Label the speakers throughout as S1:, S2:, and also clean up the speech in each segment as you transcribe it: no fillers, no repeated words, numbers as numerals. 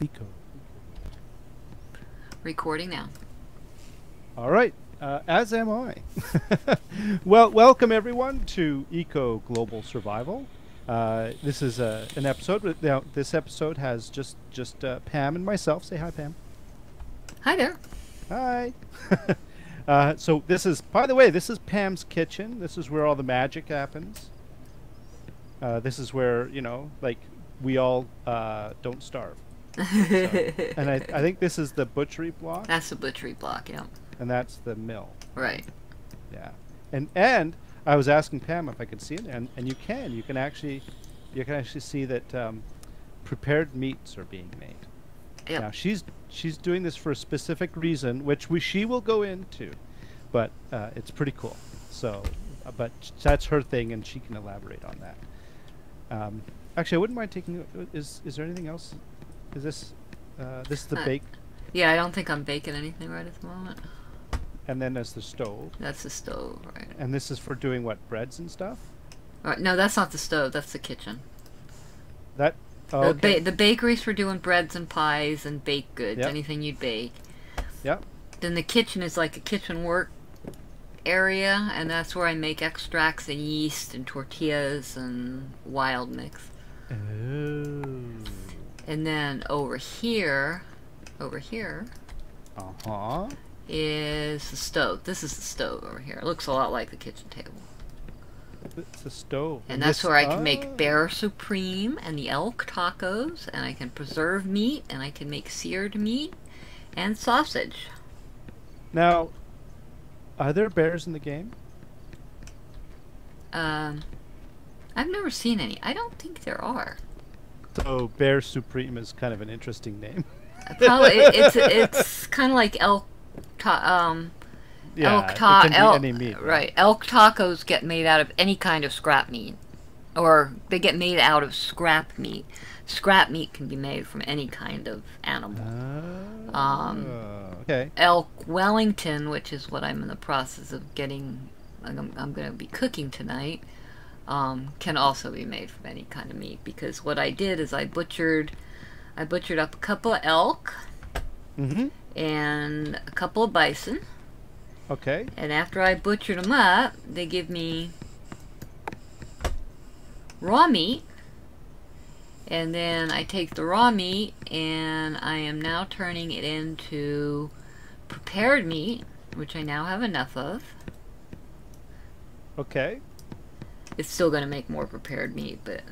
S1: Eco.
S2: Recording now.
S1: All right, as am I. Well, welcome everyone to Eco Global Survival. This is an episode. Now, this episode has just Pam and myself. Say hi, Pam.
S2: Hi there.
S1: Hi. So this is, by the way, this is Pam's kitchen. This is where all the magic happens. This is where, you know, like, we all don't starve. So, and I think this is the butchery block.
S2: That's the butchery block, yeah.
S1: And that's the mill.
S2: Right.
S1: Yeah. And I was asking Pam if I could see it, and you can actually see that prepared meats are being made.
S2: Yep.
S1: Now she's doing this for a specific reason, which she will go into, but it's pretty cool. So, but that's her thing, and she can elaborate on that. Actually, I wouldn't mind taking. Is there anything else? Is this this is the bake?
S2: Yeah, I don't think I'm baking anything right at the moment.
S1: And then there's the stove.
S2: That's the stove, right?
S1: And this is for doing what, breads and stuff?
S2: Right. No, that's not the stove. That's the kitchen.
S1: That. Oh, okay.
S2: The bakery's for doing breads and pies and baked goods,
S1: Yep.
S2: anything you'd bake.
S1: Yep.
S2: Then the kitchen is like a kitchen work area, and that's where I make extracts and yeast and tortillas and wild mix.
S1: Oh.
S2: And then over here,
S1: Uh-huh.
S2: is the stove. This is the stove over here. It looks a lot like the kitchen table.
S1: It's a stove.
S2: And that's where I can make bear supreme and the elk tacos, and I can preserve meat, and I can make seared meat and sausage.
S1: Now, are there bears in the game?
S2: I've never seen any. I don't think there are.
S1: So Bear Supreme is kind of an interesting name.
S2: Probably it's kind of like elk.
S1: Yeah,
S2: Elk
S1: it can be any meat.
S2: Right. Elk tacos get made out of any kind of scrap meat. Or they get made out of scrap meat. Scrap meat can be made from any kind of animal.
S1: Okay.
S2: Elk Wellington, which is what I'm in the process of getting, I'm going to be cooking tonight, can also be made from any kind of meat. Because what I did is I butchered up a couple of elk and a couple of bison.
S1: Okay.
S2: And after I butchered them up, they give me raw meat. And then I take the raw meat and I am now turning it into prepared meat, which I now have enough of.
S1: Okay.
S2: It's still going to make more prepared meat, but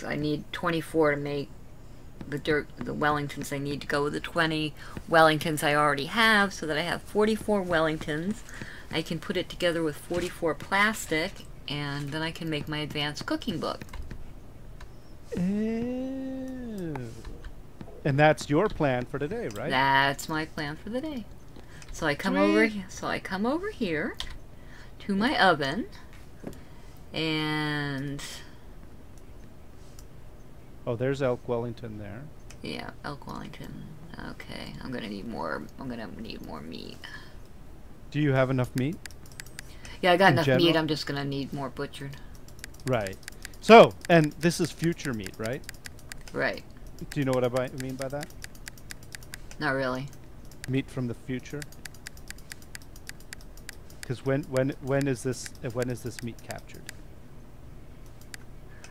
S2: I need 24 to make the Wellingtons. I need to go with the 20 Wellingtons I already have, so that I have 44 Wellingtons. I can put it together with 44 plastic, and then I can make my advanced cooking book.
S1: And that's your plan for today, right?
S2: That's my plan for the day. So I come over here to my oven, and
S1: oh, there's Elk Wellington there.
S2: yeah, elk Wellington. Okay, I'm gonna need more meat.
S1: Do you have enough meat?
S2: Yeah, I got enough
S1: general?
S2: meat. I'm just gonna need more butchered.
S1: Right. So, and this is future meat, right?
S2: Right.
S1: Do you know what I mean by that?
S2: Not really.
S1: Meat from the future. Because when is this meat captured?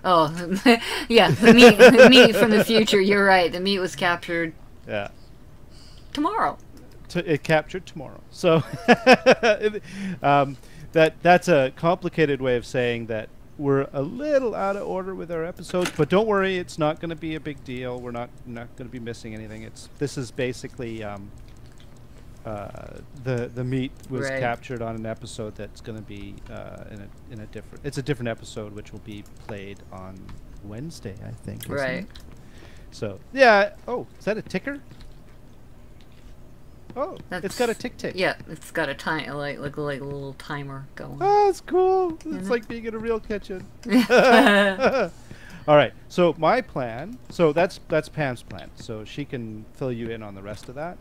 S2: Oh, yeah, the meat from the future. You're right. The meat was captured.
S1: Yeah.
S2: Tomorrow.
S1: It captured tomorrow. So that's a complicated way of saying that we're a little out of order with our episodes, but don't worry, it's not going to be a big deal. We're not going to be missing anything. This is basically the meat was captured on an episode that's going to be in a different. It's a different episode which will be played on Wednesday, I think.
S2: Right.
S1: So yeah. Oh, is that a ticker? Oh, it's got a tick.
S2: Yeah, it's got a time like a little timer going.
S1: Oh, it's cool. It's like being in a real kitchen. All right. So my plan. So that's Pam's plan. So she can fill you in on the rest of that.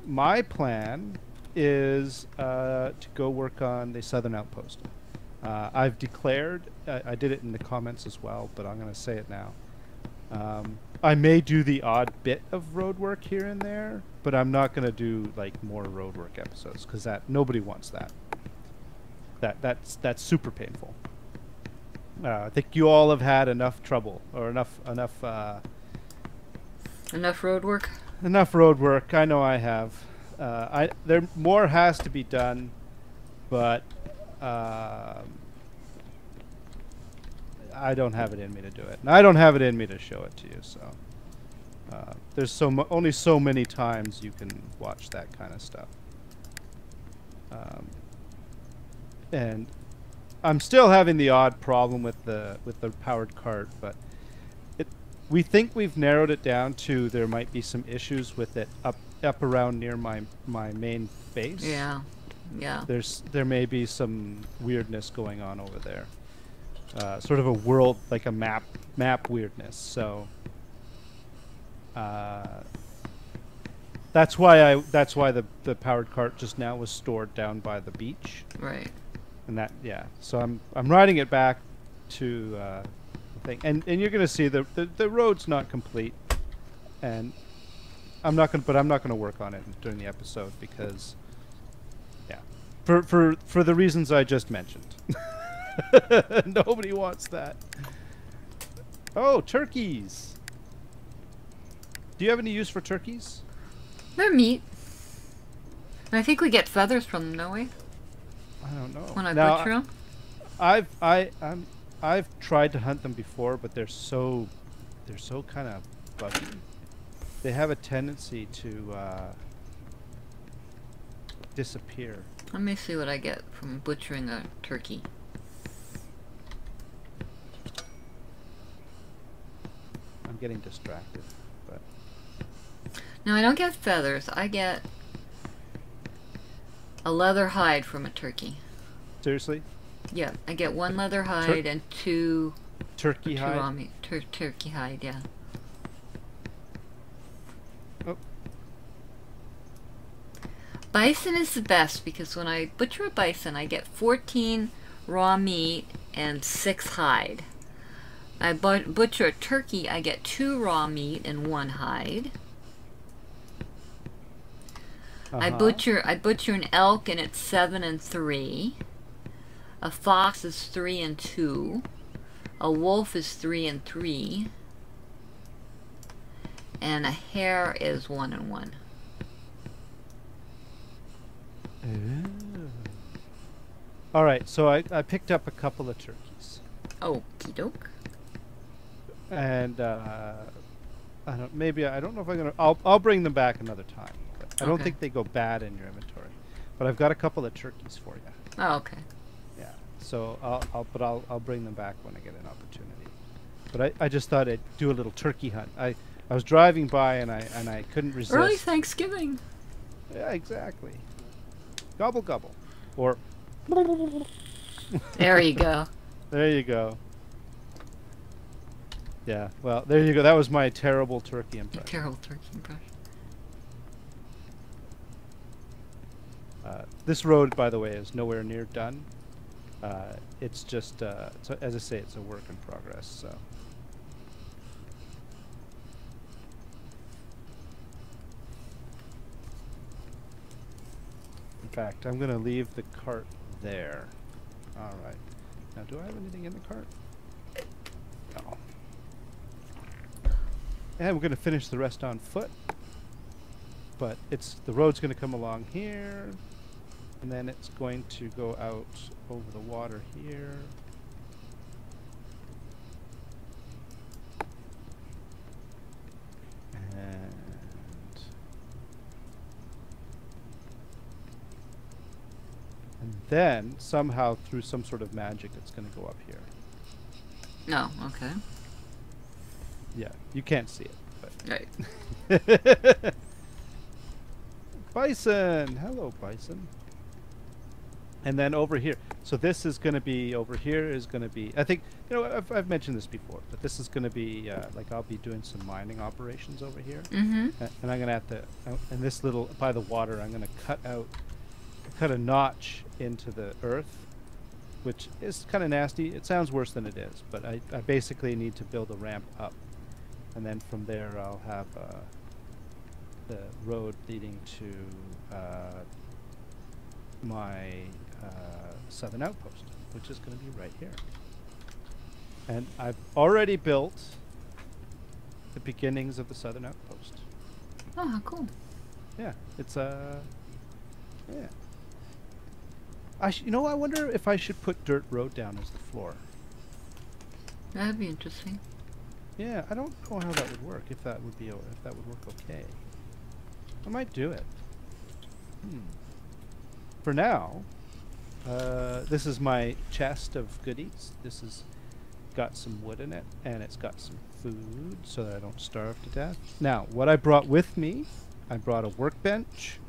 S1: My plan is to go work on the southern outpost. I've declared. I did it in the comments as well, but I'm going to say it now. I may do the odd bit of road work here and there, but I'm not going to do like more road work episodes because nobody wants that. That's super painful. I think you all have had enough trouble or enough
S2: road work.
S1: Enough road work. I know I have. There more has to be done, but I don't have it in me to do it, and I don't have it in me to show it to you. So there's only so many times you can watch that kind of stuff. And I'm still having the odd problem with the powered cart, but we think we've narrowed it down to there might be some issues with it up around near my main base.
S2: Yeah, yeah.
S1: There may be some weirdness going on over there. Sort of a world, like a map weirdness. So that's why the powered cart just now was stored down by the beach.
S2: Right.
S1: And so I'm riding it back to the thing, and you're gonna see the road's not complete, and I'm not gonna work on it during the episode because for the reasons I just mentioned. Nobody wants that. Oh, turkeys! Do you have any use for turkeys?
S2: They're meat. I think we get feathers from them, don't we?
S1: I don't know.
S2: When I butcher them?
S1: I've tried to hunt them before, but they're so kind of buggy. They have a tendency to disappear.
S2: Let me see what I get from butchering a turkey.
S1: I'm getting distracted, but
S2: no, I don't get feathers. I get a leather hide from a turkey.
S1: Seriously?
S2: Yeah, I get one leather hide and two
S1: turkey hide.
S2: Raw meat. Turkey hide, yeah.
S1: Oh.
S2: Bison is the best because when I butcher a bison, I get 14 raw meat and 6 hide. I butcher a turkey, I get 2 raw meat and 1 hide. I butcher an elk and it's 7 and 3. A fox is 3 and 2. A wolf is 3 and 3. And a hare is 1 and 1.
S1: All right, so I picked up a couple of turkeys.
S2: Okie doke.
S1: And I don't know if I'm gonna. I'll bring them back another time. I don't think they go bad in your inventory, but I've got a couple of turkeys for you.
S2: Oh, okay.
S1: Yeah. So I'll bring them back when I get an opportunity. But I just thought I'd do a little turkey hunt. I was driving by and I couldn't resist.
S2: Early Thanksgiving.
S1: Yeah, exactly. Gobble gobble, or.
S2: There you go.
S1: There you go. Yeah, well, there you go. That was my terrible turkey impression.
S2: Terrible turkey impression.
S1: This road, by the way, is nowhere near done. It's just, as I say, it's a work in progress. So. In fact, I'm going to leave the cart there. All right. Now, do I have anything in the cart? No. And we're going to finish the rest on foot. But the road's going to come along here. And then it's going to go out over the water here. And then, somehow, through some sort of magic, it's going to go up here.
S2: No, okay.
S1: Yeah, you can't see it. But
S2: Right.
S1: Bison! Hello, Bison. And then over here, so this is going to be, over here is going to be, I think, you know, I've mentioned this before, but this is going to be, like I'll be doing some mining operations over here.
S2: Mm-hmm.
S1: And I'm going to have to, and this little, by the water, I'm going to cut a notch into the earth, which is kind of nasty. It sounds worse than it is, but I basically need to build a ramp up. And then from there I'll have the road leading to my southern outpost, which is going to be right here. And I've already built the beginnings of the southern outpost.
S2: Oh, how cool.
S1: Yeah, it's yeah. You know, I wonder if I should put dirt road down as the floor.
S2: That'd be interesting.
S1: Yeah, I don't know how that would work. If that would be, if that would work okay. I might do it. For now, this is my chest of goodies. This has got some wood in it, and it's got some food so that I don't starve to death. Now, what I brought with me, I brought a workbench,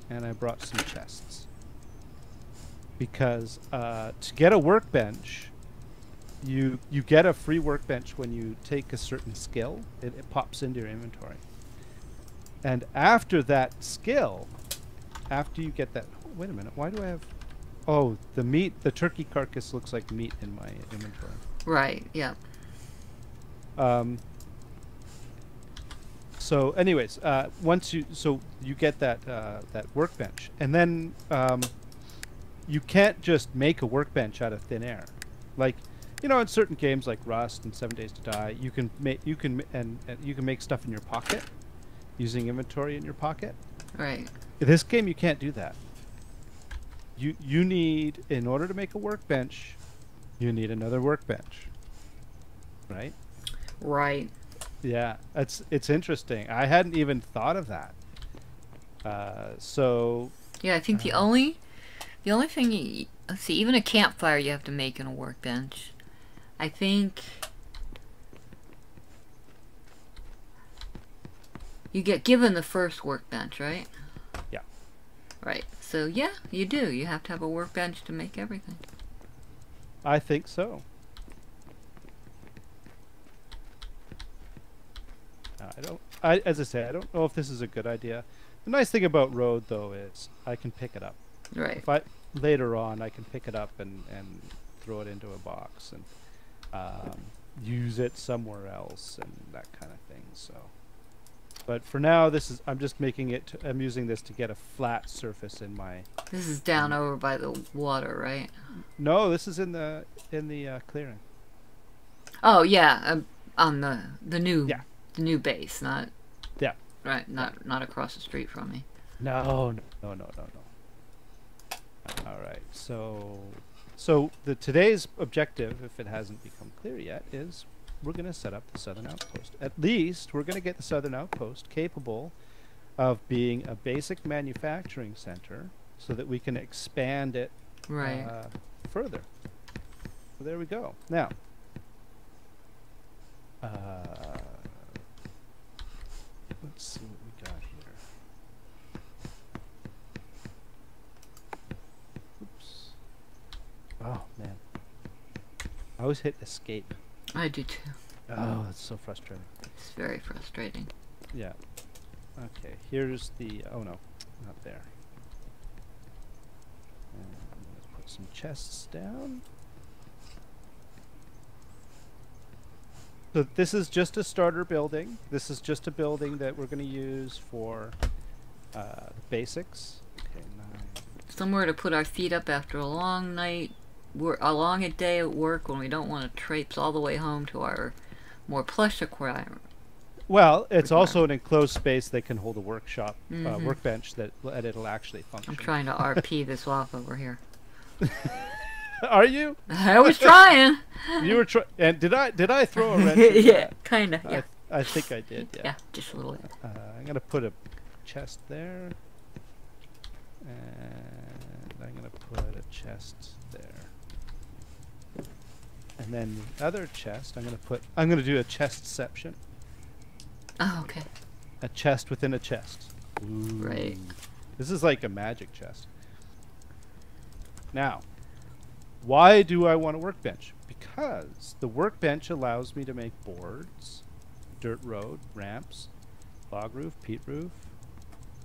S1: and I brought some chests. Because to get a workbench, you get a free workbench when you take a certain skill. It pops into your inventory. And after that skill, after you get that... Oh, wait a minute, why do I have... Oh, the meat, the turkey carcass looks like meat in my inventory.
S2: Right, yeah.
S1: So anyways, once you... So you get that, that workbench. And then you can't just make a workbench out of thin air. Like, you know, in certain games like Rust and 7 Days to Die, you can make you can make stuff in your pocket using inventory in your pocket.
S2: Right.
S1: In this game, you can't do that. You need, in order to make a workbench, you need another workbench. Right?
S2: Right.
S1: Yeah, it's interesting. I hadn't even thought of that. So.
S2: Yeah, I think the only thing let's see, even a campfire you have to make in a workbench. I think you get given the first workbench, right?
S1: Yeah.
S2: Right. So yeah, you do. You have to have a workbench to make everything.
S1: I think so. As I say, I don't know if this is a good idea. The nice thing about road, though, is I can pick it up.
S2: Right.
S1: If later on, I can pick it up and throw it into a box and use it somewhere else and that kind of thing. So, but for now, I'm just making it. I'm using this to get a flat surface in my.
S2: This is down over by the water, right?
S1: No, this is in the clearing.
S2: Oh yeah, on the new.
S1: Yeah.
S2: The new base, not.
S1: Yeah.
S2: Right, not across the street from me.
S1: No. All right, so today's objective, if it hasn't become clear yet, is we're going to set up the southern outpost. At least we're going to get the southern outpost capable of being a basic manufacturing center, so that we can expand it further. So there we go. Now. Let's see what we got here. Oops. Oh, man. I always hit escape.
S2: I do too.
S1: Oh, that's so frustrating.
S2: It's very frustrating.
S1: Yeah. Okay, here's the... Oh, no. Not there. And let's put some chests down. So this is just a starter building. This is just a building that we're going to use for basics. Okay, 9.
S2: Somewhere to put our feet up after a long night, a long day at work when we don't want to traipse all the way home to our more plush requirement.
S1: Well, it's also an enclosed space that can hold a workshop, workbench that it'll actually function.
S2: I'm trying to RP this off over here.
S1: Are you?
S2: I was trying.
S1: You were trying. And did I throw a wrench? In
S2: yeah,
S1: that?
S2: kind of. Yeah.
S1: I think I did. Yeah.
S2: Yeah, just a little.
S1: I'm gonna put a chest there, and I'm gonna put a chest there, and then the other chest I'm gonna do a chestception.
S2: Oh, okay.
S1: A chest within a chest. Ooh.
S2: Right.
S1: This is like a magic chest. Now, why do I want a workbench? Because the workbench allows me to make boards, dirt road, ramps, log roof, peat roof,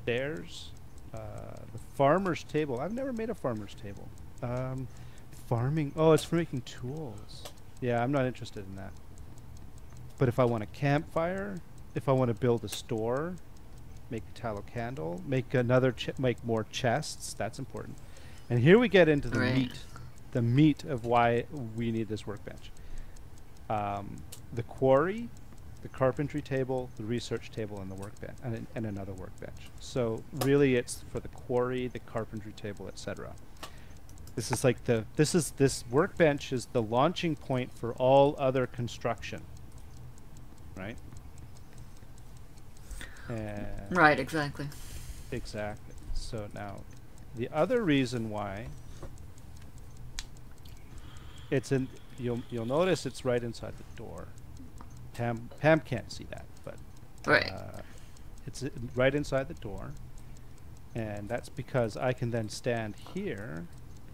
S1: stairs, the farmer's table. I've never made a farmer's table. Farming. Oh, it's for making tools. Yeah, I'm not interested in that. But if I want a campfire, if I want to build a store, make a tallow candle, make make more chests, that's important. And here we get into the meat of why we need this workbench. The quarry, the carpentry table, the research table, and the workbench, and another workbench. So really, it's for the quarry, the carpentry table, etc. This is like this workbench is the launching point for all other construction, right?
S2: Right, exactly.
S1: Exactly. So now, the other reason why it's in, you'll notice it's right inside the door. Pam can't see that, but it's right inside the door, and that's because I can then stand here,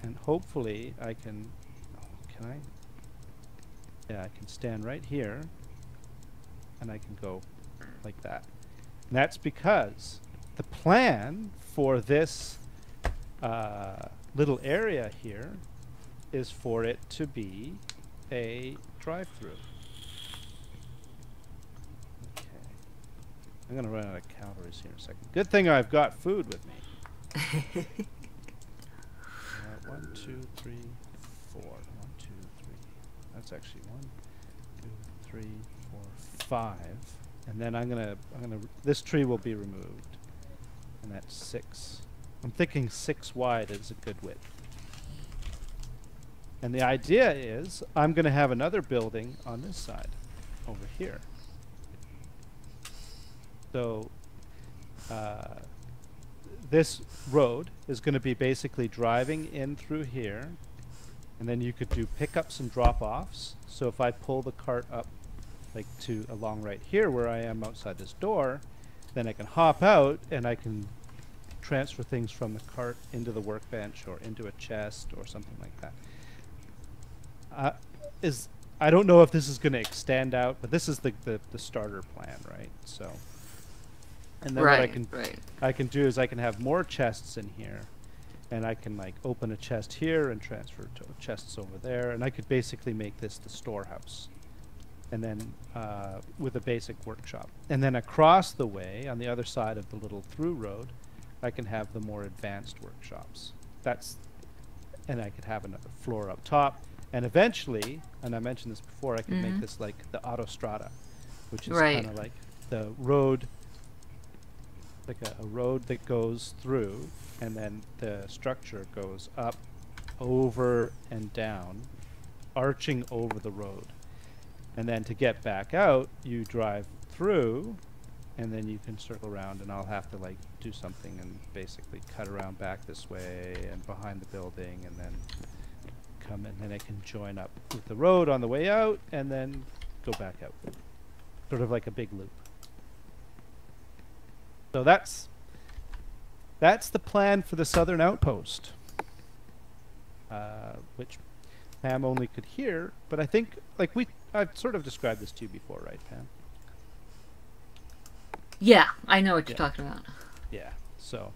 S1: and hopefully I can. Can I? Yeah, I can stand right here, and I can go like that. And that's because the plan for this little area here is for it to be a drive-through. Okay. I'm going to run out of calories here in a second. Good thing I've got food with me. 1, 2, 3, 4. 1, 2, 3. That's actually 1, 2, 3, 4, 5. And then I'm gonna this tree will be removed, and that's 6. I'm thinking 6 wide is a good width. And the idea is I'm gonna have another building on this side, over here. So this road is going to be basically driving in through here, and then you could do pickups and drop-offs. So if I pull the cart up like to along right here where I am outside this door, then I can hop out and I can transfer things from the cart into the workbench or into a chest or something like that. I don't know if this is going to extend out, but this is the starter plan, right? So, and then what I can do is I can have more chests in here, and I can like open a chest here and transfer to chests over there, and I could basically make this the storehouse. And then with a basic workshop. And then across the way, on the other side of the little through road, I can have the more advanced workshops. And I could have another floor up top. And eventually, and I mentioned this before, I could make this like the autostrada, which is kind of like the road, like a road that goes through, and then the structure goes up, over, and down, arching over the road. And then to get back out, you drive through, and then you can circle around, and I'll have to like do something and basically cut around back this way and behind the building, and then come, and then I can join up with the road on the way out, and then go back out. Sort of like a big loop. So that's the plan for the southern outpost, which Pam only could hear, but I think like I've sort of described this to you before, right, Pam?
S2: Yeah, I know what you're talking about.
S1: Yeah. So,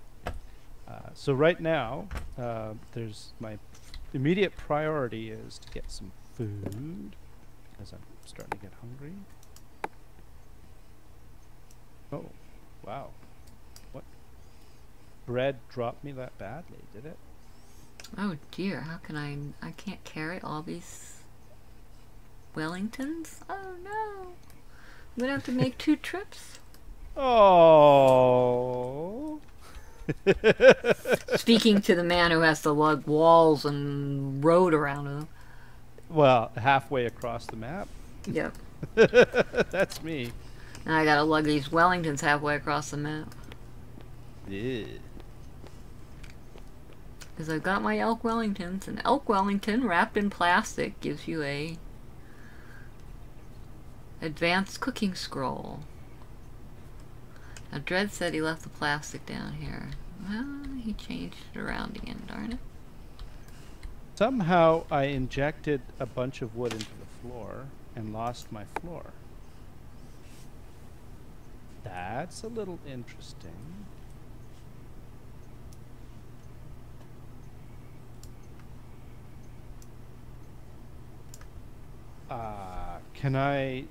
S1: so right now, there's my immediate priority is to get some food, as I'm starting to get hungry. Oh, wow! What? Bread dropped me that badly, did it?
S2: Oh dear! How can I can't carry all these Wellingtons? Oh no! I'm gonna have to make 2 trips.
S1: Oh.
S2: Speaking to the man who has to lug walls and road around him.
S1: Well, halfway across the map.
S2: Yep.
S1: That's me.
S2: Now I gotta lug these Wellingtons halfway across the map.
S1: Yeah.
S2: Because I've got my elk Wellingtons. An elk Wellington wrapped in plastic gives you a advanced cooking scroll. Now Dredd said he left the plastic down here. Well, he changed it around again, darn it.
S1: Somehow I injected a bunch of wood into the floor and lost my floor. That's a little interesting. Can I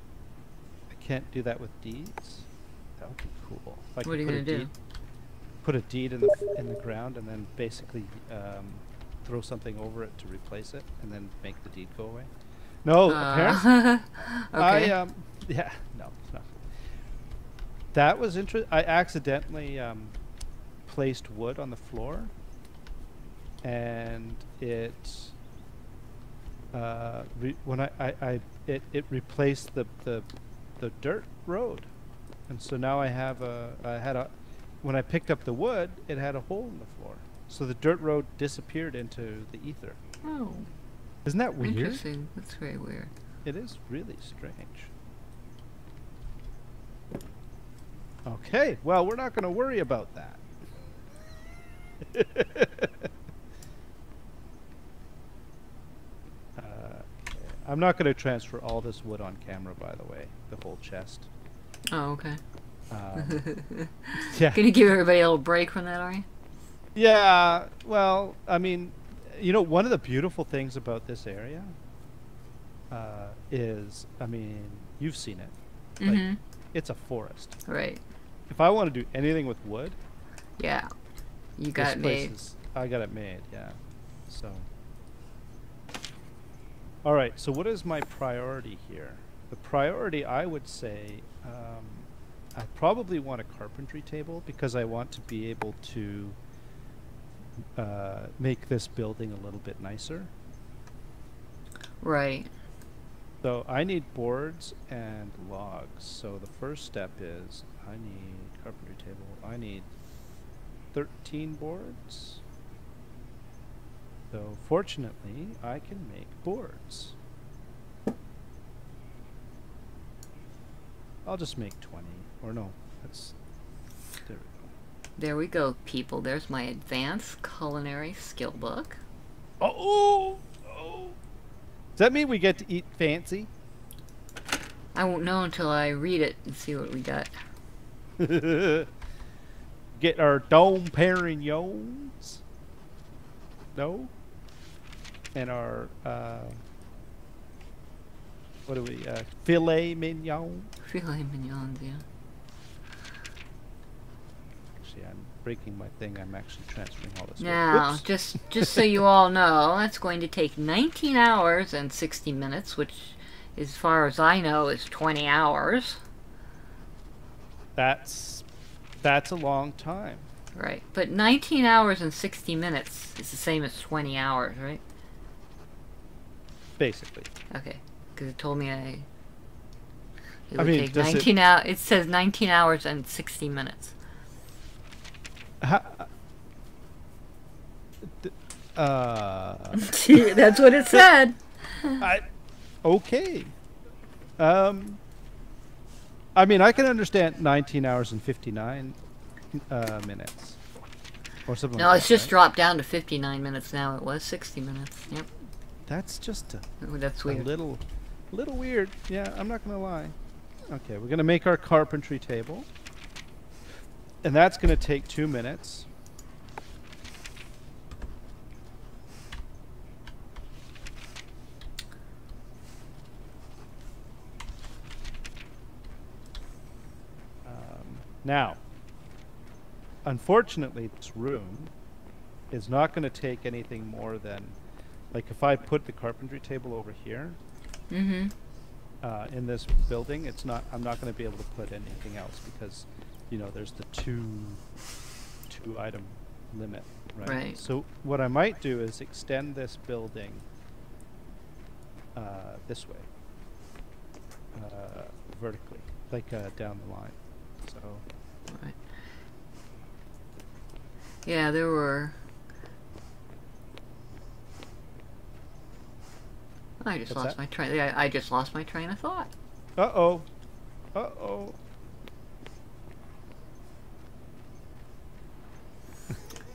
S1: can't do that with deeds? That would be cool. If I
S2: What
S1: could
S2: are you
S1: put a
S2: gonna do?
S1: deed- Put a deed in the ground and then basically throw something over it to replace it and then make the deed go away. No, apparently
S2: Okay.
S1: yeah, no, it's not. That was interesting. I accidentally placed wood on the floor, and it when it replaced the dirt road, and so now I had a when I picked up the wood, it had a hole in the floor, so the dirt road disappeared into the ether.
S2: Oh,
S1: Isn't that weird?
S2: interesting. That's very weird.
S1: It is really strange. Okay, well, we're not going to worry about that. I'm not going to transfer all this wood on camera, by the way, the whole chest.
S2: Oh, okay.
S1: Yeah.
S2: Can you give everybody a little break from that, are you?
S1: Yeah, well, I mean, you know, one of the beautiful things about this area is, I mean, you've seen it. Like, it's a forest.
S2: Right.
S1: If I want to do anything with wood,
S2: Yeah. You got it made.
S1: I got it made, yeah. So. All right, so what is my priority here? The priority, I would say, I probably want a carpentry table because I want to be able to make this building a little bit nicer.
S2: Right.
S1: So I need boards and logs. So the first step is I need carpentry table. I need 13 boards. So fortunately, I can make boards. I'll just make 20. Or no, that's... There we go.
S2: There we go, people. There's my advanced culinary skill book.
S1: Oh! Oh! Does that mean we get to eat fancy?
S2: I won't know until I read it and see what we got.
S1: Get our Dome Perignons? No? And our, what do we, filet mignon?
S2: Filet mignons, yeah.
S1: Actually, I'm breaking my thing. I'm actually transferring all this.
S2: Now, just so you all know, that's going to take 19 hours and 60 minutes, which, as far as I know, is 20 hours.
S1: That's a long time.
S2: Right. But 19 hours and 60 minutes is the same as 20 hours, right?
S1: Basically.
S2: Okay. Because it told me it would
S1: I mean,
S2: take
S1: does
S2: 19 hours. It says 19 hours and 60 minutes. That's what it said.
S1: Okay. I mean, I can understand 19 hours and 59 minutes. Or something
S2: No,
S1: like
S2: it's
S1: that,
S2: just
S1: right?
S2: dropped down to 59 minutes now. It was 60 minutes. Yep.
S1: That's just
S2: That's
S1: a
S2: weird.
S1: little weird. Yeah, I'm not going to lie. Okay, we're going to make our carpentry table. And that's going to take 2 minutes. Now, unfortunately, this room is not going to take anything more than, like, if I put the carpentry table over here,
S2: Mm-hmm.
S1: in this building, it's not. I'm not going to be able to put anything else because, you know, there's the two item limit, right?
S2: Right.
S1: So what I might do is extend this building this way, vertically, like down the line. So.
S2: Right. Yeah, there were. I just
S1: What's
S2: lost
S1: that?
S2: my train. Yeah, I just lost my train of thought.
S1: Uh-oh. Uh-oh.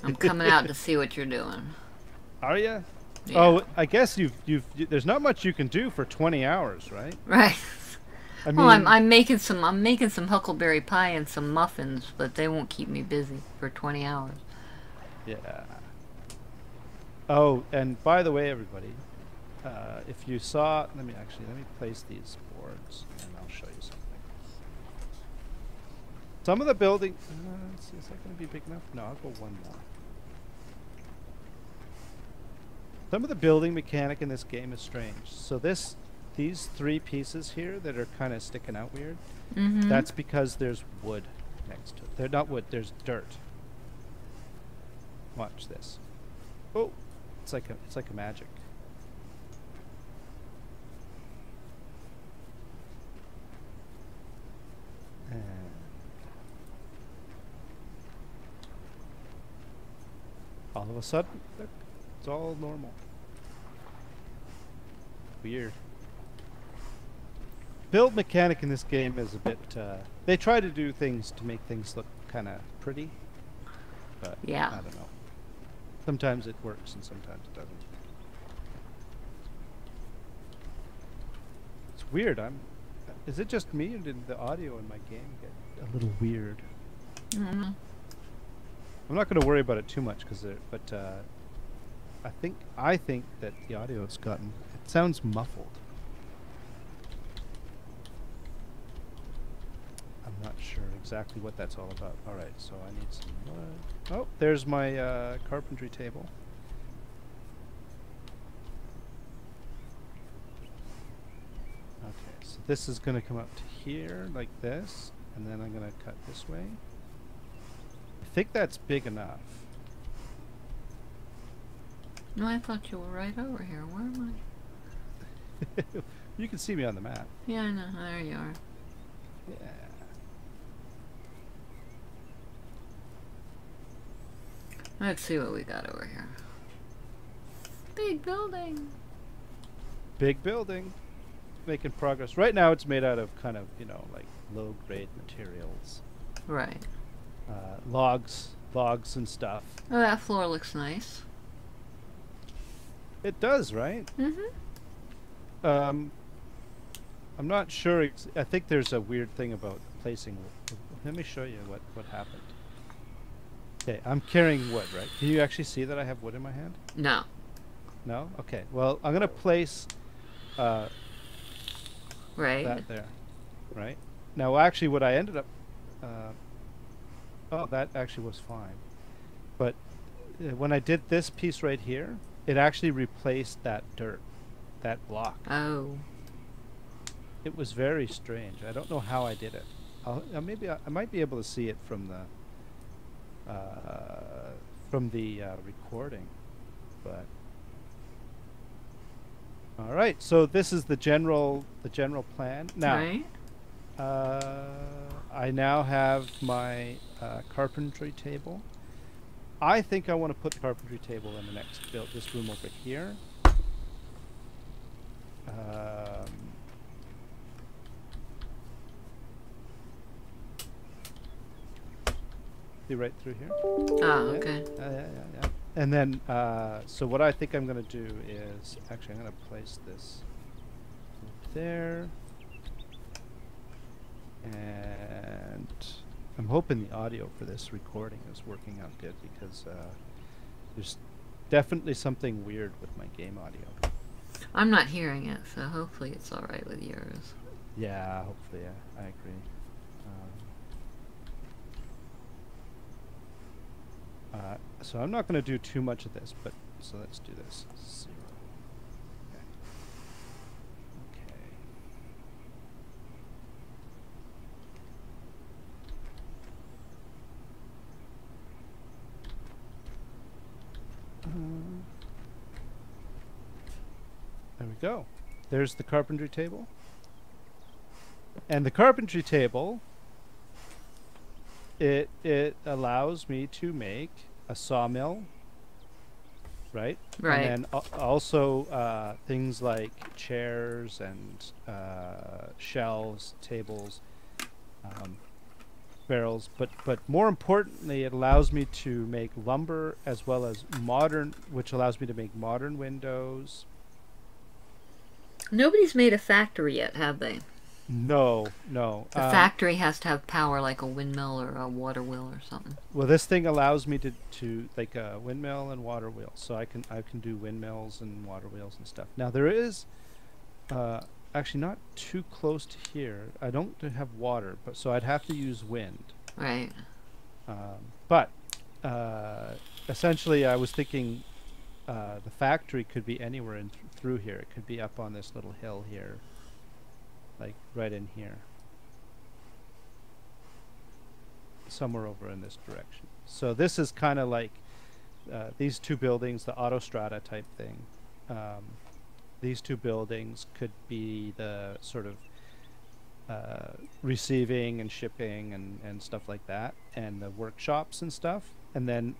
S2: I'm coming out to see what you're doing.
S1: Are ya?
S2: Yeah.
S1: Oh, I guess there's not much you can do for 20 hours, right?
S2: Right.
S1: I mean,
S2: Well, I'm making some huckleberry pie and some muffins, but they won't keep me busy for 20 hours.
S1: yeah. Oh, and by the way, everybody, if you saw, let me place these boards, and I'll show you something. Some of the building, let's see, is that going to be big enough? No, I'll go one more. Some of the building mechanic in this game is strange. So these 3 pieces here that are kind of sticking out weird, that's because there's wood next to it. They're not wood, there's dirt. Watch this. Oh, it's like a magic. And all of a sudden, look, it's all normal. Weird. Build mechanic in this game is a bit, they try to do things to make things look kind of pretty, but
S2: yeah.
S1: I don't know. Sometimes it works and sometimes it doesn't. It's weird. Is it just me or did the audio in my game get a little weird?
S2: Mm-hmm.
S1: I'm not going to worry about it too much but I think that the audio has gotten, it sounds muffled. I'm not sure exactly what that's all about. All right, so I need some wood. Oh, there's my carpentry table. Okay, so this is going to come up to here like this, and then I'm going to cut this way. I think that's big enough.
S2: No, I thought you were right over here. Where am I?
S1: You can see me on the map.
S2: Yeah, I know. There you are.
S1: Yeah.
S2: Let's see what we got over here. Big building.
S1: Big building. Making progress. Right now it's made out of kind of, like low-grade materials.
S2: Right.
S1: Logs and stuff.
S2: Oh, that floor looks nice.
S1: It does, right? I'm not sure. I think there's a weird thing about placing. Let me show you what happened. Okay, I'm carrying wood, right? Can you actually see that I have wood in my hand?
S2: No.
S1: No? Okay. Well, I'm gonna place
S2: right.
S1: that there. Right? Now, actually, what I ended up. Oh, that actually was fine. But when I did this piece right here, it actually replaced that dirt, that block.
S2: Oh.
S1: It was very strange. I don't know how I did it. Maybe I might be able to see it from the recording, but all right. So this is the general plan. Now,
S2: Right.
S1: I now have my carpentry table. I think I want to put the carpentry table in the next build. This room over here. See right through here.
S2: Oh,
S1: Yeah.
S2: okay.
S1: Yeah. And then, so what I think I'm going to do is, actually I'm going to place this there. And I'm hoping the audio for this recording is working out good because there's definitely something weird with my game audio.
S2: I'm not hearing it, so hopefully it's all right with yours.
S1: Yeah, hopefully, I agree. So I'm not going to do too much of this, but so let's do this. 0. Okay. There we go. There's the carpentry table. And the carpentry table, it allows me to make a sawmill, right?
S2: Right.
S1: And then also things like chairs and shelves, tables. barrels, but more importantly, it allows me to make lumber as well as modern, which allows me to make modern windows.
S2: Nobody's made a factory yet, have they?
S1: No, no.
S2: The factory has to have power, like a windmill or a water wheel or something.
S1: Well, this thing allows me to like a windmill and water wheel, so I can do windmills and water wheels and stuff. Now there is actually not too close to here. I don't have water, but so I'd have to use wind.
S2: Right.
S1: But essentially, I was thinking the factory could be anywhere in through here. It could be up on this little hill here, like right in here, somewhere over in this direction. So this is kind of like these two buildings, the autostrada type thing. These two buildings could be the sort of receiving and shipping and stuff like that, and the workshops and stuff. And then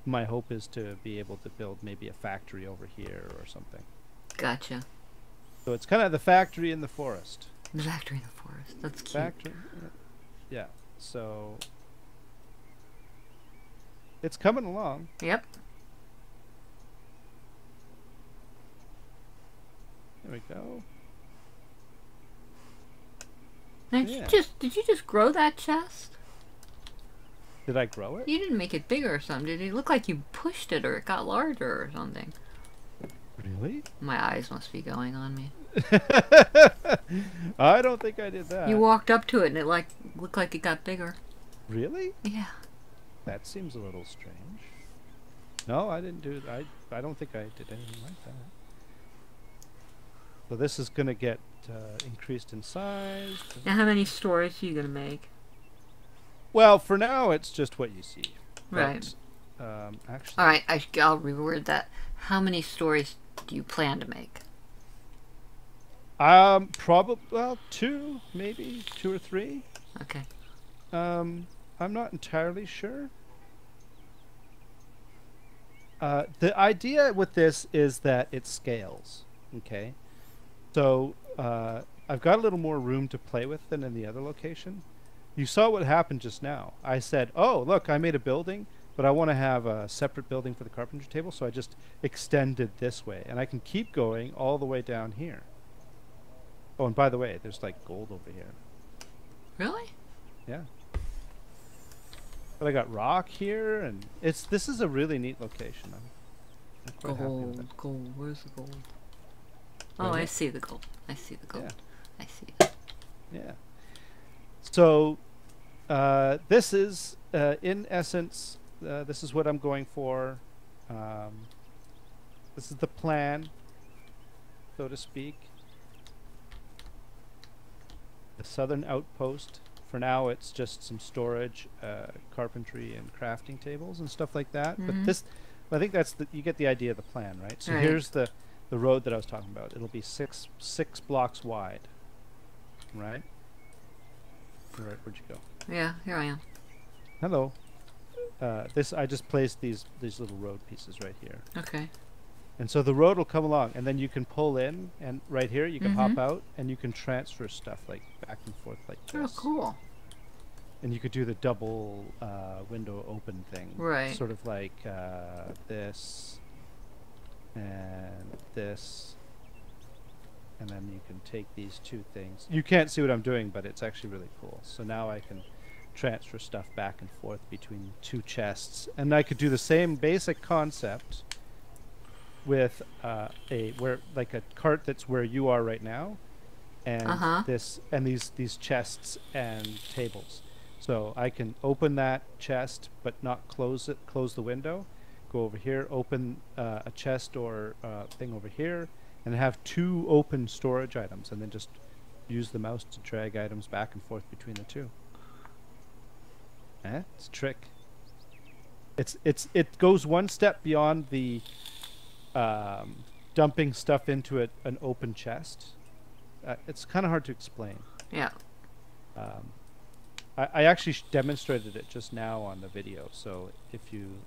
S1: my hope is to be able to build maybe a factory over here or something. Gotcha. So it's kind of the factory in the forest.
S2: The factory in the forest. That's cute.
S1: Factory. Yeah. So it's coming along.
S2: Yep.
S1: There we go.
S2: Now, did you just grow that chest?
S1: Did I grow it?
S2: You didn't make it bigger or something, did it? It looked like you pushed it or it got larger or something.
S1: Really?
S2: My eyes must be going on me.
S1: I don't think I did that.
S2: You walked up to it and it looked like it got bigger.
S1: Really?
S2: Yeah.
S1: That seems a little strange. No, I didn't do that. I don't think I did anything like that. So this is going to get increased in size.
S2: Now how many stories are you going to make?
S1: Well, for now, it's just what you see.
S2: Right.
S1: But, actually,
S2: all right, I'll reword that. How many stories do you plan to make?
S1: Probably, well, 2, maybe 2 or 3.
S2: Okay.
S1: I'm not entirely sure. The idea with this is that it scales. Okay. So I've got a little more room to play with than in the other location. You saw what happened just now. I said, oh, look, I made a building, but I want to have a separate building for the carpentry table, so I just extended this way. And I can keep going all the way down here. Oh, and by the way, there's like gold over here.
S2: Really?
S1: Yeah. But I got rock here, and this is a really neat location. I'm quite happy with it.
S2: Gold. Where's the gold? Oh, I see the gold. I see the gold.
S1: Yeah.
S2: I see it.
S1: Yeah. So this is, in essence, this is what I'm going for. This is the plan, so to speak. The southern outpost. For now, it's just some storage, carpentry, and crafting tables and stuff like that.
S2: Mm-hmm.
S1: But this, I think that's you get the idea of the plan, right? So
S2: right.
S1: Here's the road that I was talking about. It'll be six blocks wide, right? Where'd you go?
S2: Yeah, here I am.
S1: Hello. I just placed these little road pieces right here.
S2: Okay.
S1: And so the road will come along, and then you can pull in, and right here you can hop out, and you can transfer stuff like back and forth like this.
S2: Oh, cool.
S1: And you could do the double window open thing.
S2: Right.
S1: Sort of like this and this. And then you can take these two things. You can't see what I'm doing, but it's actually really cool. So now I can transfer stuff back and forth between two chests. And I could do the same basic concept with like a cart that's where you are right now, and these chests and tables. So I can open that chest but not close the window, go over here, open a chest or thing over here, and have 2 open storage items, and then just use the mouse to drag items back and forth between the 2. It's a trick. It goes one step beyond the dumping stuff into an open chest. It's kind of hard to explain.
S2: Yeah.
S1: I actually demonstrated it just now on the video, so if you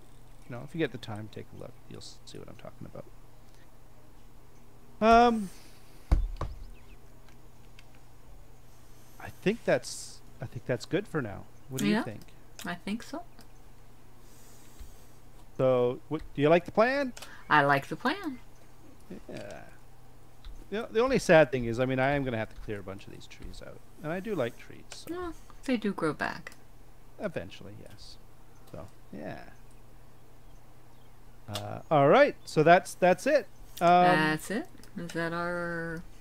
S1: get the time, take a look. You'll see what I'm talking about. I think that's good for now. What do you
S2: Yeah.
S1: think?
S2: I think so.
S1: So, do you like the plan?
S2: I like the plan.
S1: Yeah. The only sad thing is, I mean, I am going to have to clear a bunch of these trees out. And I do like trees. So
S2: Well, they do grow back.
S1: eventually, yes. So, yeah. All right. So that's it.
S2: That's it. Is that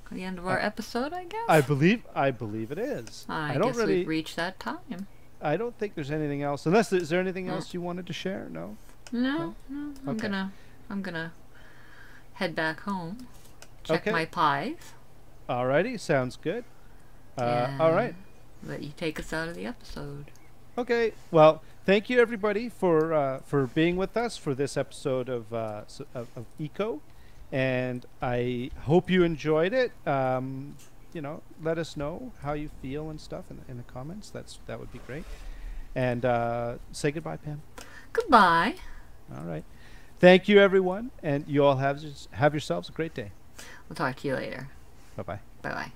S2: the end of our episode, I guess?
S1: I believe it is.
S2: I
S1: don't
S2: guess
S1: really.
S2: we've reached that time.
S1: I don't think there's anything else. Unless is there anything else you wanted to share? No.
S2: No. I'm
S1: Okay.
S2: gonna head back home. Check
S1: Okay.
S2: my pies.
S1: Alrighty, sounds good. All
S2: and
S1: right.
S2: Let you take us out of the episode.
S1: Okay. Well, thank you everybody for being with us for this episode of Eco, and I hope you enjoyed it. Let us know how you feel and stuff in the comments. That would be great. And say goodbye, Pam.
S2: Goodbye.
S1: All right. Thank you, everyone, and you all have yourselves a great day.
S2: We'll talk to you later.
S1: Bye bye.
S2: Bye bye.